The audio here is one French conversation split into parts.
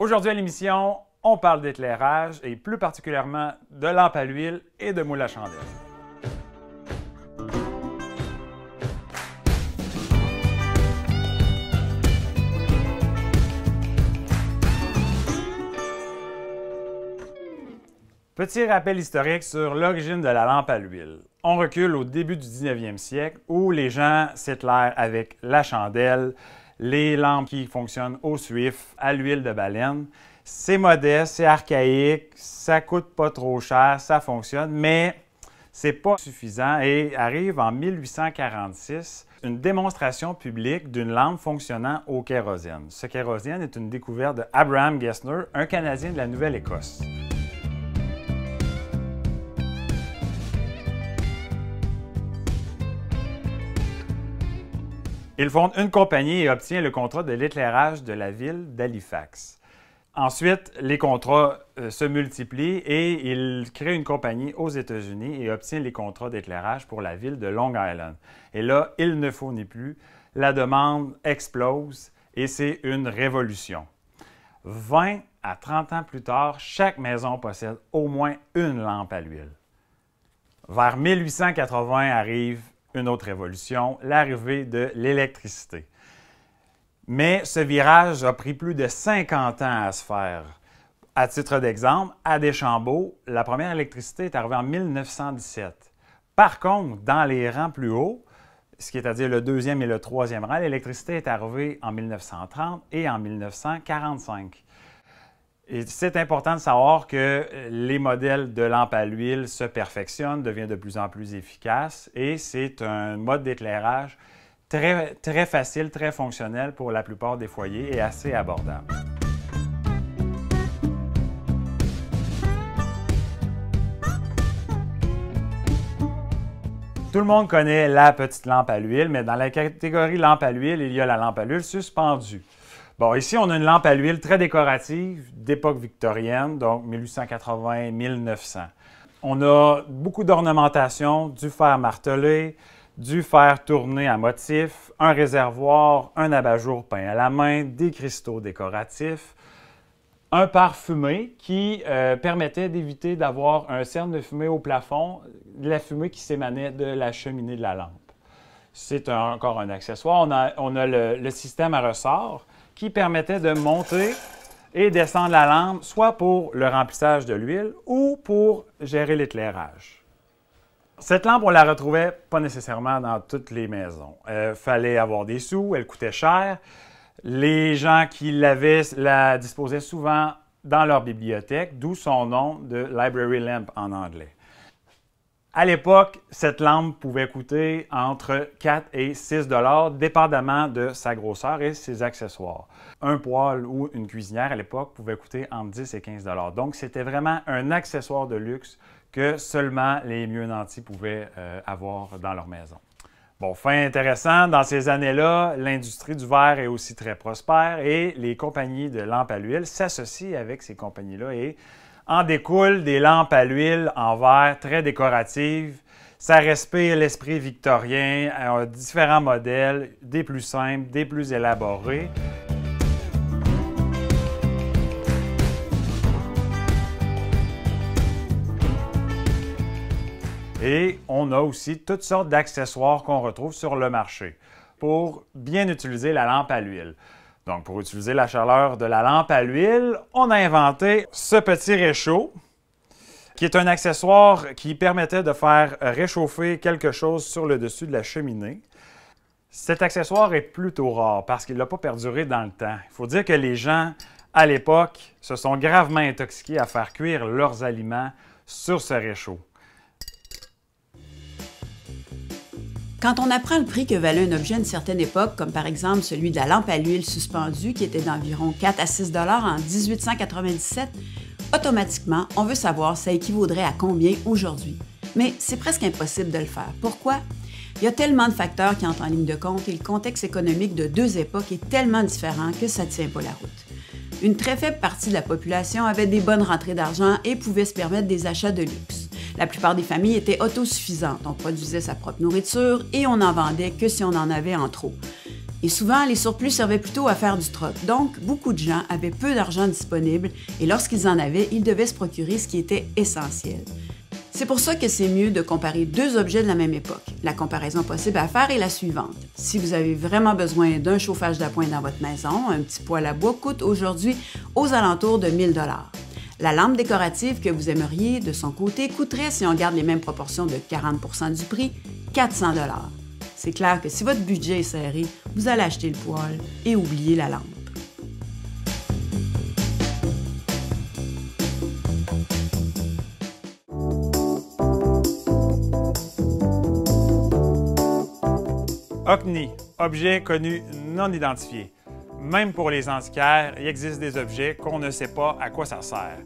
Aujourd'hui à l'émission, on parle d'éclairage et plus particulièrement de lampes à l'huile et de moules à chandelle. Petit rappel historique sur l'origine de la lampe à l'huile. On recule au début du 19e siècle où les gens s'éclairent avec la chandelle, les lampes qui fonctionnent au suif, à l'huile de baleine. C'est modeste, c'est archaïque, ça coûte pas trop cher, ça fonctionne, mais c'est pas suffisant et arrive en 1846 une démonstration publique d'une lampe fonctionnant au kérosène. Ce kérosène est une découverte de Abraham Gesner, un Canadien de la Nouvelle-Écosse. Il fonde une compagnie et obtient le contrat de l'éclairage de la ville d'Halifax. Ensuite, les contrats se multiplient et il crée une compagnie aux États-Unis et obtient les contrats d'éclairage pour la ville de Long Island. Et là, il ne fournit plus, la demande explose et c'est une révolution. 20 à 30 ans plus tard, chaque maison possède au moins une lampe à l'huile. Vers 1880 arrive une autre révolution, l'arrivée de l'électricité. Mais ce virage a pris plus de 50 ans à se faire. À titre d'exemple, à Deschambault, la première électricité est arrivée en 1917. Par contre, dans les rangs plus hauts, ce qui est à dire le deuxième et le troisième rang, l'électricité est arrivée en 1930 et en 1945. Et c'est important de savoir que les modèles de lampes à l'huile se perfectionnent, deviennent de plus en plus efficaces et c'est un mode d'éclairage très facile, très fonctionnel pour la plupart des foyers et assez abordable. Tout le monde connaît la petite lampe à l'huile, mais dans la catégorie lampe à l'huile, il y a la lampe à l'huile suspendue. Bon, ici, on a une lampe à l'huile très décorative d'époque victorienne, donc 1880-1900. On a beaucoup d'ornementation, du fer martelé, du fer tourné à motif, un réservoir, un abat-jour peint à la main, des cristaux décoratifs, un parfumé qui permettait d'éviter d'avoir un cerne de fumée au plafond, de la fumée qui s'émanait de la cheminée de la lampe. C'est encore un accessoire. On a le système à ressort qui permettait de monter et descendre la lampe, soit pour le remplissage de l'huile ou pour gérer l'éclairage. Cette lampe, on ne la retrouvait pas nécessairement dans toutes les maisons. Il fallait avoir des sous, elle coûtait cher. Les gens qui l'avaient la disposaient souvent dans leur bibliothèque, d'où son nom de Library Lamp en anglais. À l'époque, cette lampe pouvait coûter entre 4 et 6 $, dépendamment de sa grosseur et ses accessoires. Un poêle ou une cuisinière à l'époque pouvait coûter entre 10 et 15 $. Donc, c'était vraiment un accessoire de luxe que seulement les mieux nantis pouvaient avoir dans leur maison. Bon, fait intéressant, dans ces années-là, l'industrie du verre est aussi très prospère et les compagnies de lampes à l'huile s'associent avec ces compagnies-là et en découlent des lampes à l'huile en verre très décoratives. Ça respire l'esprit victorien, différents modèles, des plus simples, des plus élaborés. Et on a aussi toutes sortes d'accessoires qu'on retrouve sur le marché pour bien utiliser la lampe à l'huile. Donc, pour utiliser la chaleur de la lampe à l'huile, on a inventé ce petit réchaud, qui est un accessoire qui permettait de faire réchauffer quelque chose sur le dessus de la cheminée. Cet accessoire est plutôt rare parce qu'il n'a pas perduré dans le temps. Il faut dire que les gens, à l'époque, se sont gravement intoxiqués à faire cuire leurs aliments sur ce réchaud. Quand on apprend le prix que valait un objet à une certaine époque, comme par exemple celui de la lampe à l'huile suspendue qui était d'environ 4 à 6 $ en 1897, automatiquement, on veut savoir ça équivaudrait à combien aujourd'hui. Mais c'est presque impossible de le faire. Pourquoi? Il y a tellement de facteurs qui entrent en ligne de compte et le contexte économique de deux époques est tellement différent que ça ne tient pas la route. Une très faible partie de la population avait des bonnes rentrées d'argent et pouvait se permettre des achats de luxe. La plupart des familles étaient autosuffisantes, on produisait sa propre nourriture et on n'en vendait que si on en avait en trop. Et souvent, les surplus servaient plutôt à faire du troc. Donc, beaucoup de gens avaient peu d'argent disponible et lorsqu'ils en avaient, ils devaient se procurer ce qui était essentiel. C'est pour ça que c'est mieux de comparer deux objets de la même époque. La comparaison possible à faire est la suivante. Si vous avez vraiment besoin d'un chauffage d'appoint dans votre maison, un petit poêle à bois coûte aujourd'hui aux alentours de 1 000 $. La lampe décorative que vous aimeriez, de son côté, coûterait, si on garde les mêmes proportions de 40 % du prix, 400 $. C'est clair que si votre budget est serré, vous allez acheter le poêle et oublier la lampe. OCNI, objet connu non identifié. Même pour les antiquaires, il existe des objets qu'on ne sait pas à quoi ça sert.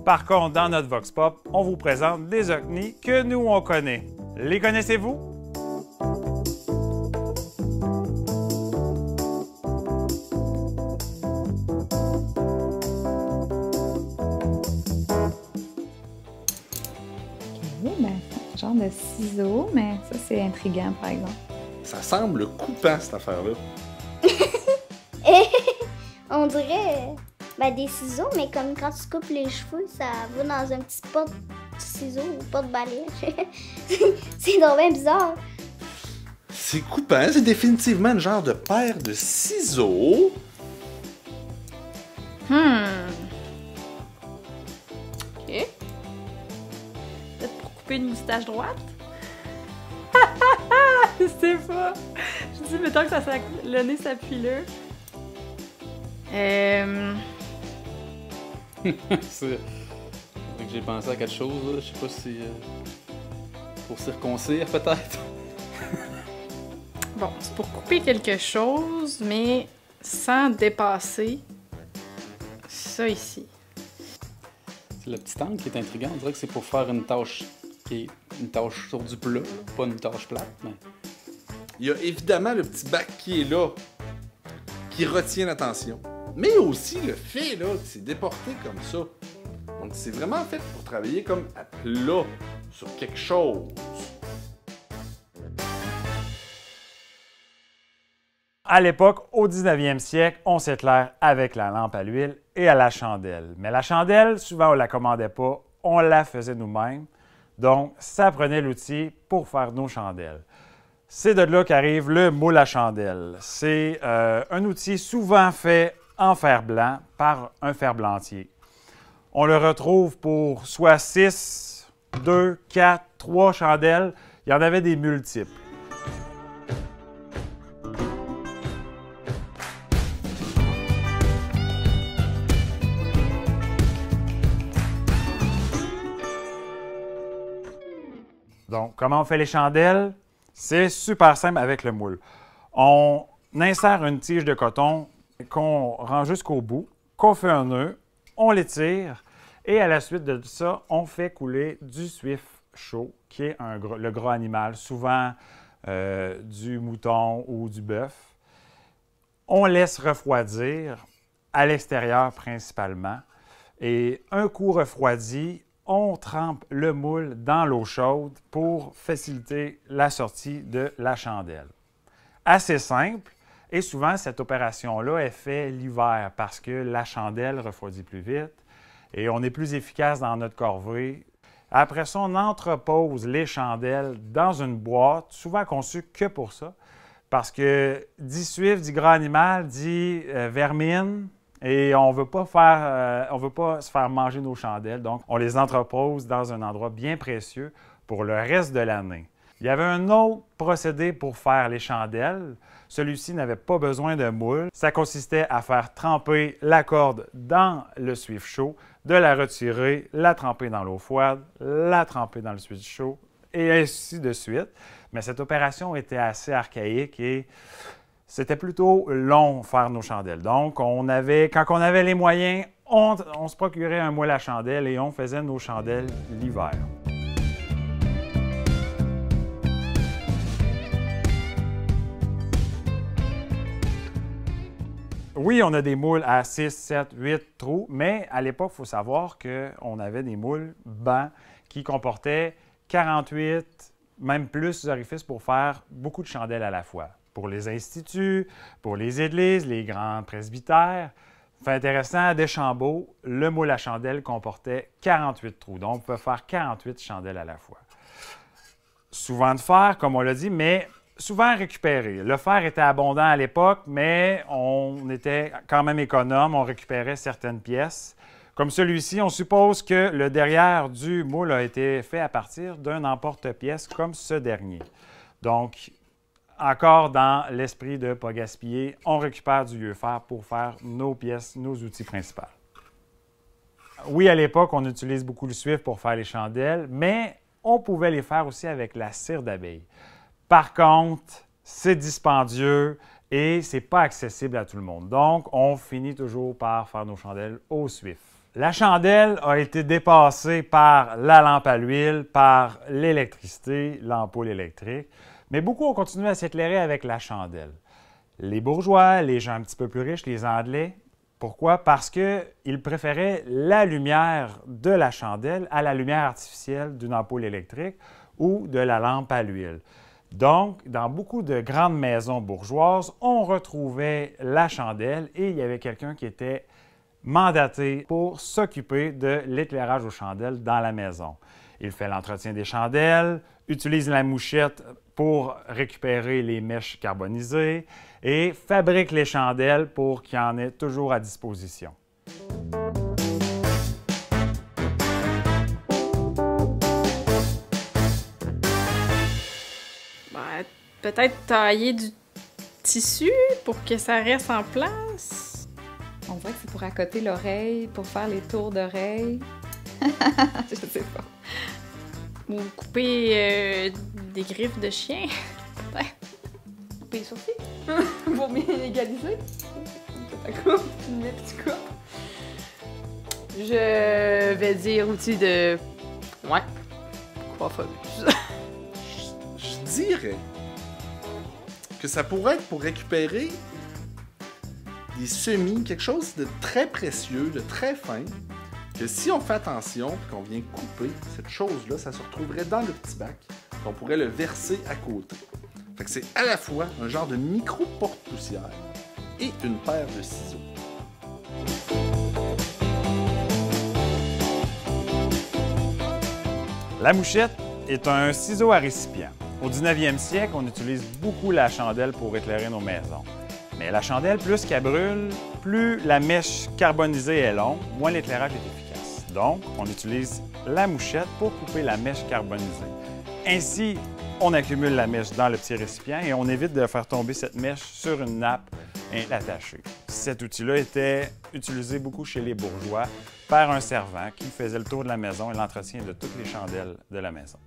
Par contre, dans notre Vox Pop, on vous présente des OCNI que nous, on connaît. Les connaissez-vous? Genre de ciseaux, mais ça, c'est intriguant, par exemple. Ça semble coupant, cette affaire-là. On dirait des ciseaux, mais comme quand tu coupes les cheveux, ça va dans un petit pot de ciseaux ou pot de balai. C'est donc bien bizarre. C'est coupant, c'est définitivement un genre de paire de ciseaux. OK. Peut-être pour couper une moustache droite? Je sais pas. Je dis, mettons que le nez s'appuie là. C'est vrai que j'ai pensé à quelque chose, là. Je sais pas si... pour circoncire, peut-être? Bon, c'est pour couper quelque chose, mais sans dépasser ça ici. C'est le petit angle qui est intriguant. On dirait que c'est pour faire une tâche qui est une tâche sur du plat, pas une tâche plate, mais... Il y a évidemment le petit bac qui est là, qui retient l'attention. Mais il y a aussi le fait là, que c'est déporté comme ça. Donc c'est vraiment fait pour travailler comme à plat sur quelque chose. À l'époque, au 19e siècle, on s'éclaire avec la lampe à l'huile et à la chandelle. Mais la chandelle, souvent, on ne la commandait pas, on la faisait nous-mêmes. Donc, ça prenait l'outil pour faire nos chandelles. C'est de là qu'arrive le moule à chandelle. C'est un outil souvent fait en fer blanc par un ferblantier. On le retrouve pour soit 6, 2, 4, 3 chandelles. Il y en avait des multiples. Donc, comment on fait les chandelles? C'est super simple avec le moule. On insère une tige de coton qu'on rend jusqu'au bout, qu'on fait un nœud, on l'étire et à la suite de ça, on fait couler du suif chaud, qui est le gras animal, souvent du mouton ou du bœuf. On laisse refroidir à l'extérieur principalement et un coup refroidi, on trempe le moule dans l'eau chaude pour faciliter la sortie de la chandelle. Assez simple, et souvent cette opération-là est faite l'hiver parce que la chandelle refroidit plus vite et on est plus efficace dans notre corvée. Après ça, on entrepose les chandelles dans une boîte, souvent conçue que pour ça, parce que dit suif, dit gras animal, dit vermine, et on ne veut pas se faire manger nos chandelles, donc on les entrepose dans un endroit bien précieux pour le reste de l'année. Il y avait un autre procédé pour faire les chandelles. Celui-ci n'avait pas besoin de moule. Ça consistait à faire tremper la corde dans le suif chaud, de la retirer, la tremper dans l'eau froide, la tremper dans le suif chaud, et ainsi de suite. Mais cette opération était assez archaïque et c'était plutôt long faire nos chandelles. Donc, quand on avait les moyens, on se procurait un moule à chandelle et on faisait nos chandelles l'hiver. Oui, on a des moules à 6, 7, 8 trous, mais à l'époque, il faut savoir qu'on avait des moules bancs qui comportaient 48, même plus d'orifices pour faire beaucoup de chandelles à la fois. pour les instituts, pour les églises, les grands presbytères. Fait intéressant, à Deschambault, le moule à chandelle comportait 48 trous. Donc, on pouvait faire 48 chandelles à la fois. Souvent de fer, comme on l'a dit, mais souvent récupéré. Le fer était abondant à l'époque, mais on était quand même économe. On récupérait certaines pièces. Comme celui-ci, on suppose que le derrière du moule a été fait à partir d'un emporte-pièce comme ce dernier. Donc, encore dans l'esprit de ne pas gaspiller, on récupère du vieux fer pour faire nos pièces, nos outils principaux. Oui, à l'époque, on utilise beaucoup le suif pour faire les chandelles, mais on pouvait les faire aussi avec la cire d'abeille. Par contre, c'est dispendieux et ce n'est pas accessible à tout le monde. Donc, on finit toujours par faire nos chandelles au suif. La chandelle a été dépassée par la lampe à l'huile, par l'électricité, l'ampoule électrique. Mais beaucoup ont continué à s'éclairer avec la chandelle. Les bourgeois, les gens un petit peu plus riches, les Anglais. Pourquoi? Parce qu'ils préféraient la lumière de la chandelle à la lumière artificielle d'une ampoule électrique ou de la lampe à l'huile. Donc, dans beaucoup de grandes maisons bourgeoises, on retrouvait la chandelle et il y avait quelqu'un qui était mandaté pour s'occuper de l'éclairage aux chandelles dans la maison. Il fait l'entretien des chandelles, utilise la mouchette pour récupérer les mèches carbonisées et fabrique les chandelles pour qu'il y en ait toujours à disposition. Ben, peut-être tailler du tissu pour que ça reste en place. On dirait que c'est pour accoter l'oreille, pour faire les tours d'oreille. Je sais pas. Ou couper des griffes de chien. Peut-être. Couper les sourcils pour bien égaliser. Tu coupes, tu mets puis tu coupes. Je vais dire outil de... Ouais. Coiffeuse. Je dirais que ça pourrait être pour récupérer des semis, quelque chose de très précieux, de très fin, que si on fait attention et qu'on vient couper cette chose-là, ça se retrouverait dans le petit bac, qu'on pourrait le verser à côté. Fait que c'est à la fois un genre de micro-porte-poussière et une paire de ciseaux. La mouchette est un ciseau à récipient. Au 19e siècle, on utilise beaucoup la chandelle pour éclairer nos maisons. Mais la chandelle, plus qu'elle brûle, plus la mèche carbonisée est longue, moins l'éclairage est efficace. Donc, on utilise la mouchette pour couper la mèche carbonisée. Ainsi, on accumule la mèche dans le petit récipient et on évite de faire tomber cette mèche sur une nappe et l'attacher. Cet outil-là était utilisé beaucoup chez les bourgeois par un servant qui faisait le tour de la maison et l'entretien de toutes les chandelles de la maison.